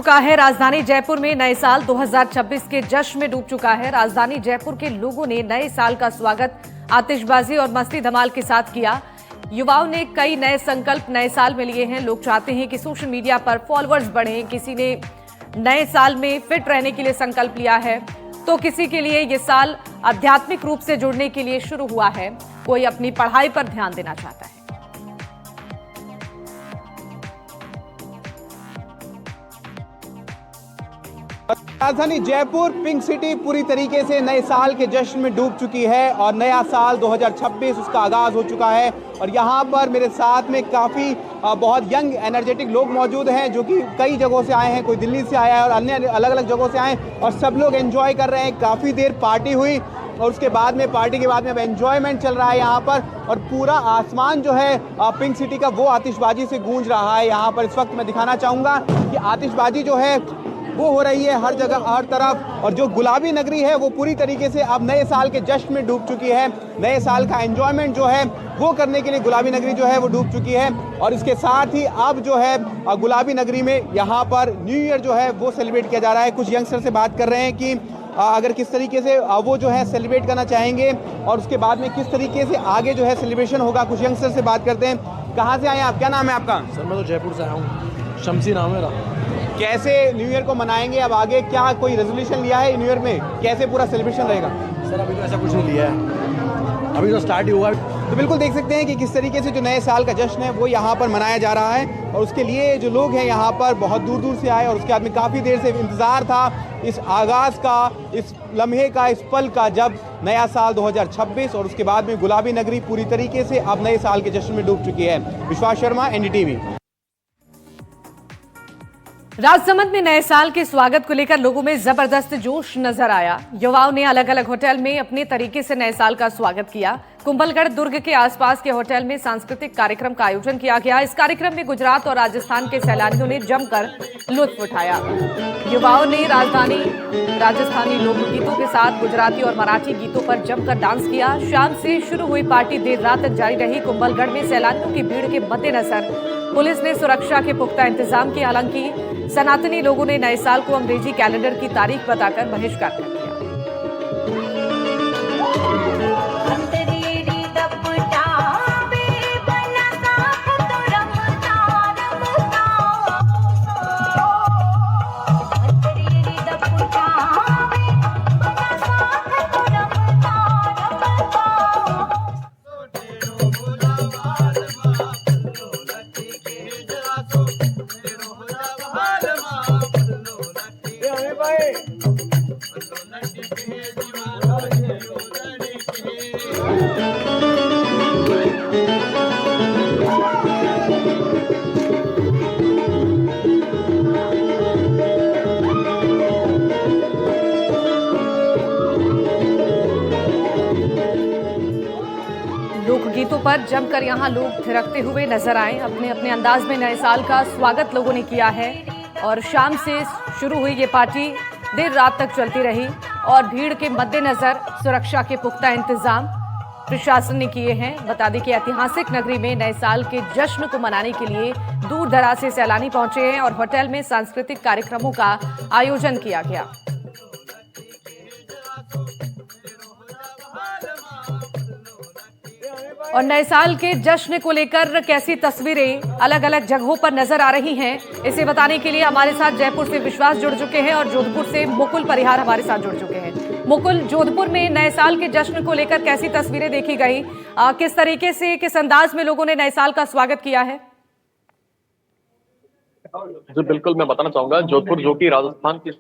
चुका है। राजधानी जयपुर में नए साल 2026 के जश्न में डूब चुका है। राजधानी जयपुर के लोगों ने नए साल का स्वागत आतिशबाजी और मस्ती धमाल के साथ किया। युवाओं ने कई नए संकल्प नए साल में लिए हैं। लोग चाहते हैं कि सोशल मीडिया पर फॉलोअर्स बढ़ें। किसी ने नए साल में फिट रहने के लिए संकल्प लिया है, तो किसी के लिए ये साल आध्यात्मिक रूप से जुड़ने के लिए शुरू हुआ है। कोई अपनी पढ़ाई पर ध्यान देना चाहता है। राजधानी जयपुर पिंक सिटी पूरी तरीके से नए साल के जश्न में डूब चुकी है और नया साल 2026 उसका आगाज हो चुका है। और यहाँ पर मेरे साथ में काफ़ी बहुत यंग एनर्जेटिक लोग मौजूद हैं जो कि कई जगहों से आए हैं। कोई दिल्ली से आया है और अन्य अलग अलग जगहों से आए हैं और सब लोग एंजॉय कर रहे हैं। काफ़ी देर पार्टी हुई और उसके बाद में पार्टी के बाद में अब एंजॉयमेंट चल रहा है यहाँ पर। और पूरा आसमान जो है पिंक सिटी का वो आतिशबाजी से गूंज रहा है। यहाँ पर इस वक्त मैं दिखाना चाहूँगा कि आतिशबाजी जो है वो हो रही है हर जगह हर तरफ। और जो गुलाबी नगरी है वो पूरी तरीके से अब नए साल के जश्न में डूब चुकी है। नए साल का एंजॉयमेंट जो है वो करने के लिए गुलाबी नगरी जो है वो डूब चुकी है। और इसके साथ ही अब जो है गुलाबी नगरी में यहाँ पर न्यू ईयर जो है वो सेलिब्रेट किया जा रहा है। कुछ यंगस्टर से बात कर रहे हैं कि अगर किस तरीके से वो जो है सेलिब्रेट करना चाहेंगे और उसके बाद में किस तरीके से आगे जो है सेलिब्रेशन होगा। कुछ यंगस्टर से बात करते हैं। कहाँ से आए हैं आप? क्या नाम है आपका? सर मैं तो जयपुर से आया हूँ, शमसी नाम है मेरा। कैसे न्यू ईयर को मनाएंगे अब आगे? क्या कोई रेजोल्यूशन लिया है न्यू ईयर में? कैसे पूरा सेलिब्रेशन रहेगा? सर अभी तो ऐसा कुछ नहीं लिया है, अभी तो स्टार्ट ही हुआ है। तो बिल्कुल देख सकते हैं कि किस तरीके से जो नए साल का जश्न है वो यहाँ पर मनाया जा रहा है। और उसके लिए जो लोग हैं यहाँ पर बहुत दूर दूर से आए और उसके बाद में काफ़ी देर से इंतज़ार था इस आगाज़ का, इस लम्हे का, इस पल का जब नया साल 2026 और उसके बाद में गुलाबी नगरी पूरी तरीके से अब नए साल के जश्न में डूब चुकी है। विश्वास शर्मा, एनडीटीवी। राजसमंद में नए साल के स्वागत को लेकर लोगों में जबरदस्त जोश नजर आया। युवाओं ने अलग अलग होटल में अपने तरीके से नए साल का स्वागत किया। कुंभलगढ़ दुर्ग के आसपास के होटल में सांस्कृतिक कार्यक्रम का आयोजन किया गया। इस कार्यक्रम में गुजरात और राजस्थान के सैलानियों ने जमकर लुत्फ उठाया। युवाओं ने राजस्थानी लोकगीतों के साथ गुजराती और मराठी गीतों पर जमकर डांस किया। शाम से शुरू हुई पार्टी देर रात तक जारी रही। कुंभलगढ़ में सैलानियों की भीड़ के मद्देनजर पुलिस ने सुरक्षा के पुख्ता इंतजाम किए। हालांकि सनातनी लोगों ने नए साल को अंग्रेजी कैलेंडर की तारीख बताकर बहिष्कार कर दिया। लोकगीतों पर जमकर यहाँ लोग थिरकते हुए नजर आए। अपने अपने अंदाज में नए साल का स्वागत लोगों ने किया है। और शाम से शुरू हुई ये पार्टी देर रात तक चलती रही और भीड़ के मद्देनजर सुरक्षा के पुख्ता इंतजाम प्रशासन ने किए हैं। बता दें कि ऐतिहासिक नगरी में नए साल के जश्न को मनाने के लिए दूर दराज से सैलानी पहुंचे हैं और होटल में सांस्कृतिक कार्यक्रमों का आयोजन किया गया। और नए साल के जश्न को लेकर कैसी तस्वीरें अलग अलग जगहों पर नजर आ रही हैं, इसे बताने के लिए हमारे साथ जयपुर से विश्वास जुड़ चुके हैं और जोधपुर से मुकुल परिहार हमारे साथ जुड़ चुके हैं। मुकुल, जोधपुर में नए साल के जश्न को लेकर कैसी तस्वीरें देखी गई? किस तरीके से, किस अंदाज में लोगों ने नए साल का स्वागत किया है? जी बिल्कुल, मैं बताना चाहूंगा जोधपुर जो कि राजस्थान की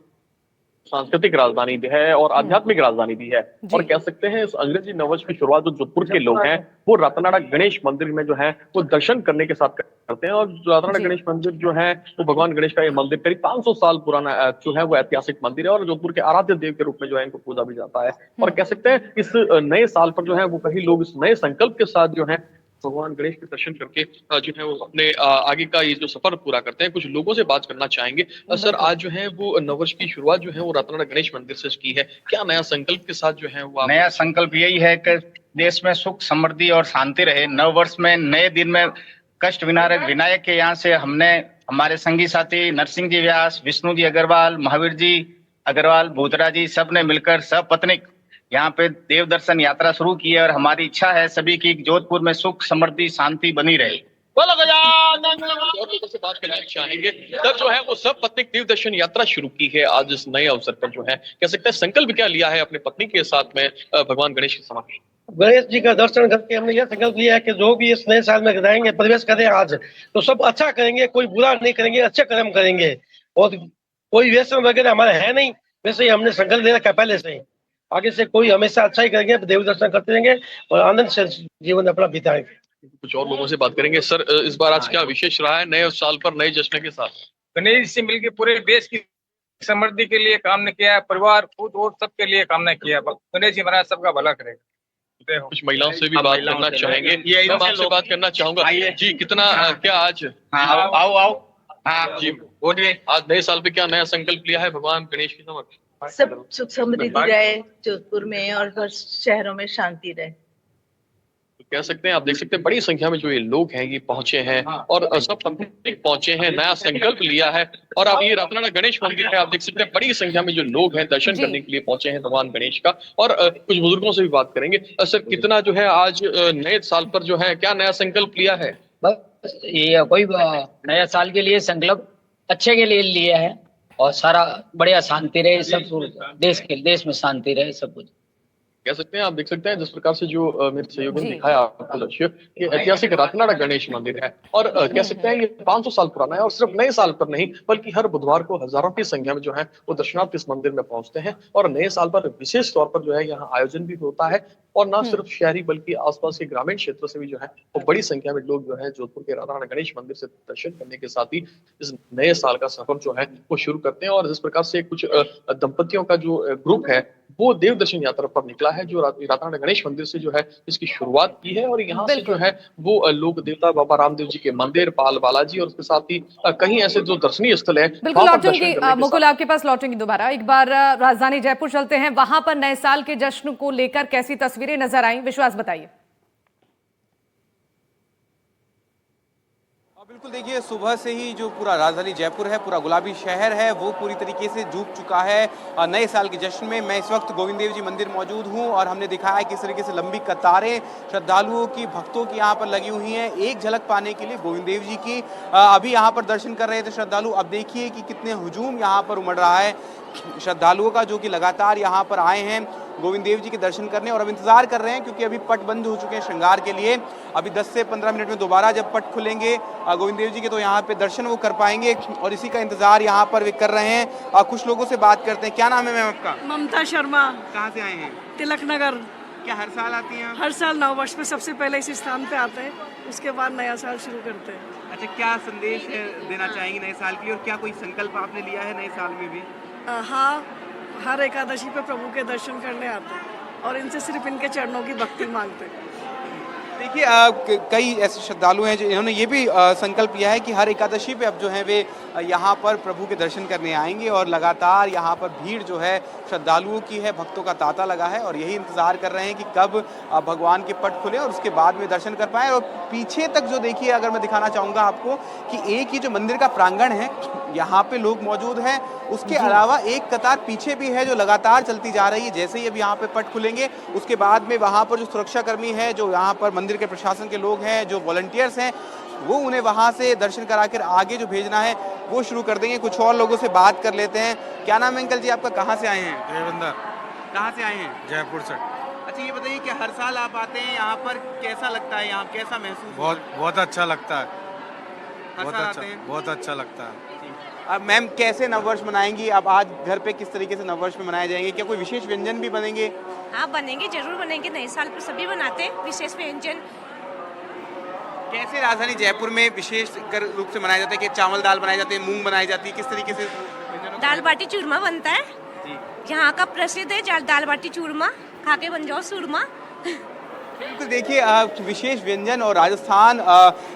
सांस्कृतिक राजधानी भी है और आध्यात्मिक राजधानी भी है। और कह सकते हैं इस अंग्रेजी नववर्ष की शुरुआत जो जोधपुर के लोग हैं वो रतनाड़ा गणेश मंदिर में जो है वो दर्शन करने के साथ करते हैं। और रतनाड़ा गणेश मंदिर जो है वो भगवान गणेश का ये मंदिर करीब 500 साल पुराना जो है वो ऐतिहासिक मंदिर है और जोधपुर के आराध्य देव के रूप में जो है इनको पूजा भी जाता है। और कह सकते हैं इस नए साल पर जो है वो कई लोग इस नए संकल्प के साथ जो है भगवान गणेश के दर्शन करके जो है वो अपने आगे का ये जो सफर पूरा करते हैं। कुछ लोगों से बात करना चाहेंगे। सर, आज जो है वो नववर्ष की शुरुआत जो है वो रतनाड़ा गणेश मंदिर से की है। क्या नया संकल्प के साथ जो है वो नया संकल्प यही है कि देश में सुख समृद्धि और शांति रहे। नव वर्ष में नए दिन में कष्ट विनायक के यहाँ से हमने हमारे संगी साथी नरसिंह जी व्यास, विष्णु जी अग्रवाल, महावीर जी अग्रवाल, भूतरा जी सब ने मिलकर सपत्नीक यहाँ पे देव दर्शन यात्रा शुरू की है और हमारी इच्छा है सभी की जोधपुर में सुख समृद्धि शांति बनी रहे। बोलो गजानन और लोगों से बात करना चाहेंगे तब जो है वो सब पत्नी देव दर्शन यात्रा शुरू की है आज इस नए अवसर पर जो है कह सकते हैं संकल्प क्या लिया है अपने पत्नी के साथ में भगवान गणेश के समक्ष। गणेश जी का दर्शन करके हमने यह संकल्प लिया है कि जो भी इस नए साल में जाएंगे प्रवेश करें आज तो सब अच्छा करेंगे, कोई बुरा नहीं करेंगे, अच्छे कर्म करेंगे और कोई व्यसन वगैरह हमारा है नहीं। वैसे ही हमने संकल्प ले रखा है पहले से ही, आगे से कोई हमेशा अच्छा ही करेंगे, देव दर्शन करते रहेंगे और आनंद से जीवन अपना बिताएंगे। कुछ और लोगों से बात करेंगे। सर इस बार आज क्या विशेष रहा है नए साल पर नए जश्न के साथ? गणेश जी से मिलकर पूरे देश की समृद्धि के लिए कामना किया है, परिवार खुद और सबके लिए कामना किया है। गणेश जी महाराज सबका भला करेगा। कुछ महिलाओं से भी बात करना चाहेंगे। मैं आपसे बात करना चाहूंगा जी, कितना क्या आज आओ हाँ जी बोलिए, आज नए साल पे क्या नया संकल्प लिया है भगवान गणेश की समक्ष? सब सुख समृद्धि रहे जोधपुर में और हर शहरों में शांति रहे। तो कह सकते हैं, आप देख सकते हैं बड़ी संख्या में जो ये लोग हैं ये पहुंचे हैं और सब पब्लिक पहुंचे हैं, नया संकल्प लिया है। और अब ये रत्नाड़ा गणेश मंदिर है, आप देख सकते हैं बड़ी संख्या में जो लोग हैं दर्शन करने के लिए पहुंचे हैं भगवान गणेश का। और कुछ बुजुर्गों से भी बात करेंगे। सर कितना जो है आज नए साल पर जो है क्या नया संकल्प लिया है? बस ये कोई नया साल के लिए संकल्प अच्छे के लिए लिया है और सारा बढ़िया शांति रहे, सब देश में शांति रहे, सब कुछ कह सकते हैं। आप देख सकते हैं जिस प्रकार से जो मेरे सहयोगी ने दिखाया आपको लक्ष्य, ये ऐतिहासिक रत्नाड़ा गणेश मंदिर है और कह सकते हैं ये 500 साल पुराना है और सिर्फ नए साल पर नहीं बल्कि हर बुधवार को हजारों की संख्या में जो है वो दर्शनार्थी इस मंदिर में पहुंचते हैं और नए साल पर विशेष तौर पर जो है यहाँ आयोजन भी होता है। और न सिर्फ शहरी बल्कि आसपास के ग्रामीण क्षेत्रों से भी जो है वो बड़ी संख्या में लोग जो है जोधपुर के रत्नाड़ा गणेश मंदिर से दर्शन करने के साथ ही इस नए साल का सफर जो है वो शुरू करते हैं। और जिस प्रकार से कुछ दंपतियों का जो ग्रुप है वो देव दर्शन यात्रा पर निकला है जो रत्नाड़ा गणेश मंदिर से जो है इसकी शुरुआत की है और यहाँ से जो है वो लोक देवता बाबा रामदेव जी के मंदिर, पाल बालाजी और उसके साथ ही कहीं ऐसे जो दर्शनीय स्थल है। बिल्कुल लौटूंगी मुकुल, आपके पास लौटूंगी दोबारा। एक बार राजधानी जयपुर चलते हैं, वहां पर नए साल के जश्न को लेकर कैसी तस्वीरें नजर आई, विश्वास बताइए। बिल्कुल देखिए, सुबह से ही जो पूरा राजधानी जयपुर है, पूरा गुलाबी शहर है, वो पूरी तरीके से डूब चुका है नए साल के जश्न में। मैं इस वक्त गोविंद देव जी मंदिर मौजूद हूँ और हमने दिखाया है किस तरीके से लंबी कतारें श्रद्धालुओं की, भक्तों की यहाँ पर लगी हुई हैं एक झलक पाने के लिए गोविंद देव जी की। अभी यहाँ पर दर्शन कर रहे थे श्रद्धालु, अब देखिए कि कितने हुजूम यहाँ पर उमड़ रहा है श्रद्धालुओं का, जो कि लगातार यहाँ पर आए हैं गोविंद देव जी के दर्शन करने और अब इंतजार कर रहे हैं क्योंकि अभी पट बंद हो चुके हैं श्रृंगार के लिए। अभी 10 से 15 मिनट में दोबारा जब पट खुलेंगे गोविंद देव जी के तो यहाँ पे दर्शन वो कर पाएंगे और इसी का इंतजार यहाँ पर वे कर रहे हैं। कुछ लोगों से बात करते हैं। क्या नाम है मैम आपका? ममता शर्मा। कहाँ से आए हैं? तिलक नगर। क्या हर साल आती हैं? हर साल नव वर्ष में सबसे पहले इसी स्थान पे आते हैं, उसके बाद नया साल शुरू करते हैं। अच्छा, क्या संदेश देना चाहेंगे नए साल के लिए और क्या कोई संकल्प आपने लिया है नए साल में भी? हाँ, हर एकादशी पे प्रभु के दर्शन करने आते हैं और इनसे सिर्फ इनके चरणों की भक्ति मांगते हैं। देखिए, कई ऐसे श्रद्धालु हैं जिन्होंने ये भी संकल्प लिया है कि हर एकादशी पे अब जो है वे यहाँ पर प्रभु के दर्शन करने आएंगे और लगातार यहाँ पर भीड़ जो है श्रद्धालुओं की है, भक्तों का तांता लगा है और यही इंतज़ार कर रहे हैं कि कब भगवान के पट खुले और उसके बाद में दर्शन कर पाएँ। और पीछे तक जो देखिए, अगर मैं दिखाना चाहूँगा आपको कि एक ही जो मंदिर का प्रांगण है यहाँ पे लोग मौजूद हैं, उसके अलावा एक कतार पीछे भी है जो लगातार चलती जा रही है। जैसे ही अब यहाँ पे पट खुलेंगे उसके बाद में वहाँ पर जो सुरक्षाकर्मी है, जो यहाँ पर मंदिर के प्रशासन के लोग हैं, जो वॉलंटियर्स हैं, वो उन्हें वहाँ से दर्शन करा कर आगे जो भेजना है वो शुरू कर देंगे। कुछ और लोगों से बात कर लेते हैं। क्या नाम है अंकल जी आपका? कहाँ से आए हैं? देवेंद्र। कहाँ से आए हैं? जयपुर से। अच्छा, ये बताइए कि हर साल आप आते हैं यहाँ पर, कैसा लगता है यहाँ, कैसा महसूस? बहुत अच्छा लगता है, बहुत अच्छा लगता है। अब मैम कैसे नववर्ष मनाएंगी? अब आज घर पे किस तरीके से नववर्ष में मनाए जाएंगे? क्या कोई विशेष व्यंजन भी बनेंगे? हाँ बनेंगे, जरूर बनेंगे। नए साल पर सभी बनाते हैं विशेष व्यंजन। कैसे राजधानी जयपुर में विशेष रूप से मनाया जाता है? कि चावल दाल बनाए जाते हैं, मूंग बनाई जाती है, किस तरीके से? दाल बाटी चूरमा बनता है, यहाँ का प्रसिद्ध है दाल बाटी चूरमा, खा के बन जाओ सूरमा। बिल्कुल, देखिए विशेष व्यंजन और राजस्थान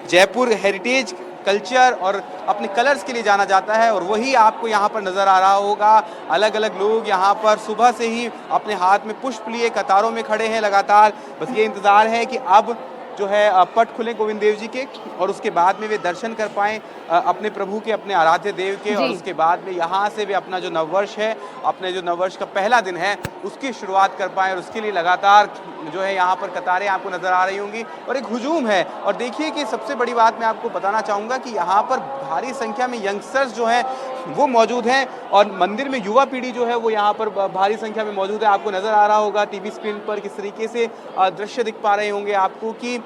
जयपुर हेरिटेज कल्चर और अपने कलर्स के लिए जाना जाता है और वही आपको यहाँ पर नज़र आ रहा होगा। अलग अलग लोग यहाँ पर सुबह से ही अपने हाथ में पुष्प लिए कतारों में खड़े हैं लगातार। बस ये इंतज़ार है कि अब जो है पट खुले गोविंद देव जी के, और उसके बाद में वे दर्शन कर पाएँ अपने प्रभु के, अपने आराध्य देव के, और उसके बाद में यहाँ से वे अपना जो नववर्ष है, अपने जो नववर्ष का पहला दिन है, उसकी शुरुआत कर पाएँ। और उसके लिए लगातार जो है यहाँ पर कतारें आपको नज़र आ रही होंगी और एक हुजूम है। और देखिए कि सबसे बड़ी बात मैं आपको बताना चाहूँगा कि यहाँ पर भारी संख्या में यंगस्टर्स जो हैं वो मौजूद हैं, और मंदिर में युवा पीढ़ी जो है वो यहाँ पर भारी संख्या में मौजूद है। आपको नज़र आ रहा होगा टीवी स्क्रीन पर किस तरीके से दृश्य दिख पा रहे होंगे आपको कि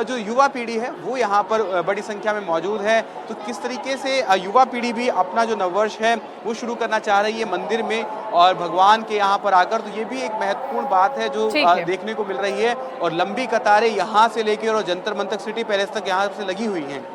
जो युवा पीढ़ी है वो यहाँ पर बड़ी संख्या में मौजूद है। तो किस तरीके से युवा पीढ़ी भी अपना जो नववर्ष है वो शुरू करना चाह रही है मंदिर में और भगवान के यहाँ पर आकर, तो ये भी एक महत्वपूर्ण बात है जो देखने को मिल रही है। और लंबी कतारें यहाँ से लेकर और जंतर मंतर सिटी पैलेस तक यहाँ से लगी हुई हैं।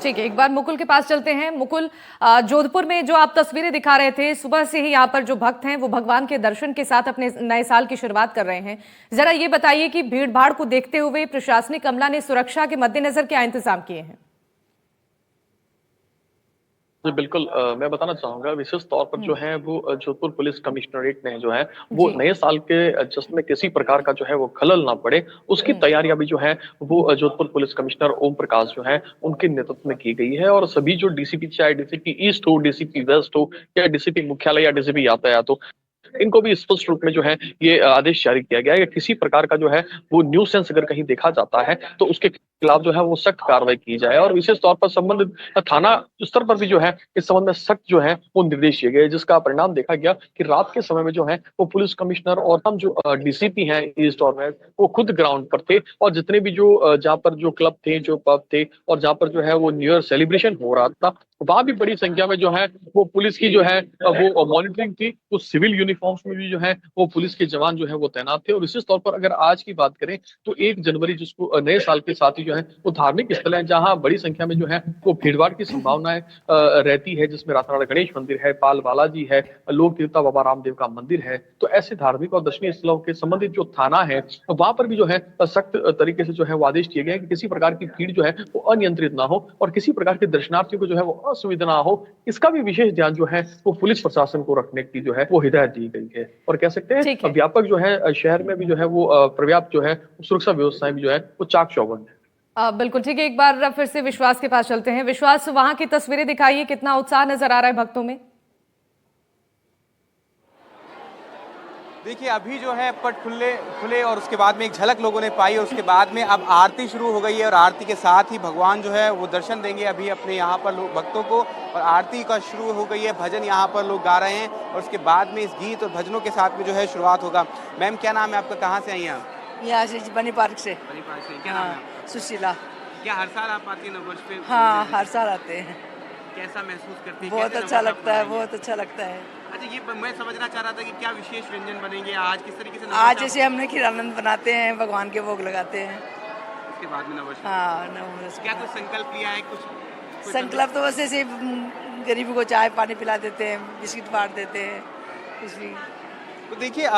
ठीक है, एक बार मुकुल के पास चलते हैं। मुकुल, जोधपुर में जो आप तस्वीरें दिखा रहे थे, सुबह से ही यहाँ पर जो भक्त हैं वो भगवान के दर्शन के साथ अपने नए साल की शुरुआत कर रहे हैं। जरा ये बताइए कि भीड़ भाड़ को देखते हुए प्रशासनिक अमला ने सुरक्षा के मद्देनजर क्या इंतजाम किए हैं? जी बिल्कुल, मैं बताना चाहूंगा विशेष तौर पर जो है वो जोधपुर पुलिस कमिश्नरेट ने जो है वो नए साल के जश्न में किसी प्रकार का जो है वो खलल ना पड़े, उसकी तैयारियां भी जो है वो जोधपुर पुलिस कमिश्नर ओम प्रकाश जो है उनके नेतृत्व में की गई है। और सभी जो डीसीपी, चाहे डीसीपी ईस्ट हो, डीसीपी वेस्ट हो, या डीसीपी मुख्यालय या डीसीपी यातायात हो, इनको भी स्पष्ट रूप में जो है ये आदेश जारी किया गया है कि किसी प्रकार का जो है वो न्यूसेंस अगर कहीं देखा जाता है तो उसके खिलाफ जो है वो सख्त कार्रवाई की जाए। और विशेष तौर पर संबंधित थाना स्तर पर भी जो है इस संबंध में सख्त जो है वो निर्देश दिए गए, जिसका परिणाम देखा गया कि रात के समय में जो है वो पुलिस कमिश्नर और हम जो डीसीपी हैं ईस्ट और वेस्ट, वो खुद ग्राउंड पर थे। और जितने भी जो जहाँ पर जो क्लब थे, जो पब थे, और जहाँ पर जो है वो न्यू ईयर सेलिब्रेशन हो रहा था, वहां भी बड़ी संख्या में जो है वो पुलिस की जो है वो मॉनिटरिंग थी। तो सिविल यूनिफॉर्म्स में भी जो है वो पुलिस के जवान जो है वो तैनात थे। और विशेष तौर पर अगर आज की बात करें तो 1 जनवरी जिसको नए साल के साथ ही जो है वो धार्मिक स्थल है जहां बड़ी संख्या में जो है वो भीड़भाड़ की संभावनाएं रहती है, जिसमें रातनाड़ा गणेश मंदिर है, पाल बालाजी है, लोक देवता बाबा रामदेव का मंदिर है। तो ऐसे धार्मिक और दर्शनीय स्थलों के संबंधित जो थाना है वहां पर भी जो है सख्त तरीके से जो है वो आदेश दिए गए हैं कि किसी प्रकार की भीड़ जो है वो अनियंत्रित ना हो और किसी प्रकार के दर्शनार्थियों को जो है वो असुविधा ना हो, इसका भी विशेष ध्यान जो है वो पुलिस प्रशासन को रखने की जो है वो हिदायत दी गई है। और कह सकते हैं व्यापक जो है शहर में भी जो है वो पर्याप्त जो है सुरक्षा व्यवस्थाएं भी जो है वो चाक चौबंद है। बिल्कुल ठीक है, एक बार फिर से विश्वास के पास चलते हैं। विश्वास, वहां की तस्वीरें दिखाइए, कितना उत्साह नजर आ रहा है भक्तों में? देखिए अभी जो है पट खुले और उसके बाद में एक झलक लोगों ने पाई, और उसके बाद में अब आरती शुरू हो गई है और आरती के साथ ही भगवान जो है वो दर्शन देंगे अभी अपने यहाँ पर लोग भक्तों को। और आरती का शुरू हो गई है, भजन यहाँ पर लोग गा रहे हैं और उसके बाद में इस गीत और भजनों के साथ में जो है शुरुआत होगा। मैम क्या नाम है आपका, कहाँ से आई हैं आप? यहाँ से बनी पार्क से। बनी पार्क से, क्या नाम है आपका? सुशीला। क्या हर साल आप आती हैं नववर्ष पे? हाँ, हर साल आते हैं। कैसा महसूस करती है? बहुत अच्छा लगता है, बहुत अच्छा लगता है। अच्छा, ये मैं समझना चाह रहा था कि क्या विशेष व्यंजन बनेंगे आज, किस तरीके से? आज जैसे हमने खीरानंद बनाते हैं, भगवान के भोग लगाते हैं। उसके बाद में नववर्ष। हाँ, नववर्ष। क्या कुछ संकल्प लिया है? कुछ संकल्प तो बस ऐसे गरीबों को चाय पानी पिला देते हैं, बिस्किट बांट देते हैं, कुछ भी। तो देखिए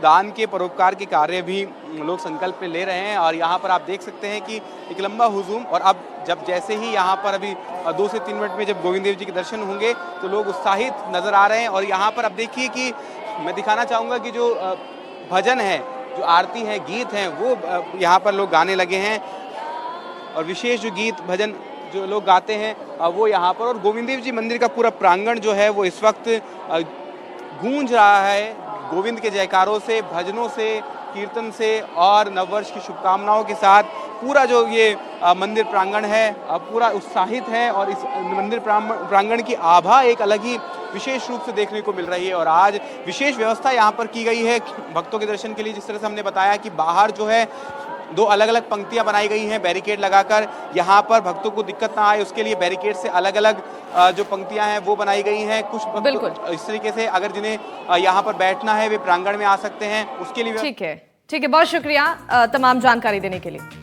दान के परोपकार के कार्य भी लोग संकल्प में ले रहे हैं और यहाँ पर आप देख सकते हैं कि एक लंबा हुजूम। और अब जब जैसे ही यहाँ पर अभी 2 से 3 मिनट में जब गोविंद देव जी के दर्शन होंगे तो लोग उत्साहित नज़र आ रहे हैं। और यहाँ पर अब देखिए कि मैं दिखाना चाहूँगा कि जो भजन है, जो आरती है, गीत हैं, वो यहाँ पर लोग गाने लगे हैं। और विशेष जो गीत भजन जो लोग गाते हैं वो यहाँ पर, और गोविंद देव जी मंदिर का पूरा प्रांगण जो है वो इस वक्त गूंज रहा है गोविंद के जयकारों से, भजनों से, कीर्तन से और नववर्ष की शुभकामनाओं के साथ। पूरा जो ये मंदिर प्रांगण है पूरा उत्साहित है और इस मंदिर प्रांगण की आभा एक अलग ही विशेष रूप से देखने को मिल रही है। और आज विशेष व्यवस्था यहाँ पर की गई है भक्तों के दर्शन के लिए। जिस तरह से हमने बताया कि बाहर जो है 2 अलग अलग पंक्तियां बनाई गई हैं बैरिकेड लगाकर, यहाँ पर भक्तों को दिक्कत ना आए उसके लिए बैरिकेड से अलग अलग जो पंक्तियां हैं वो बनाई गई हैं। कुछ भक्त इस तरीके से अगर जिन्हें यहाँ पर बैठना है वे प्रांगण में आ सकते हैं, उसके लिए। ठीक है, बहुत शुक्रिया तमाम जानकारी देने के लिए।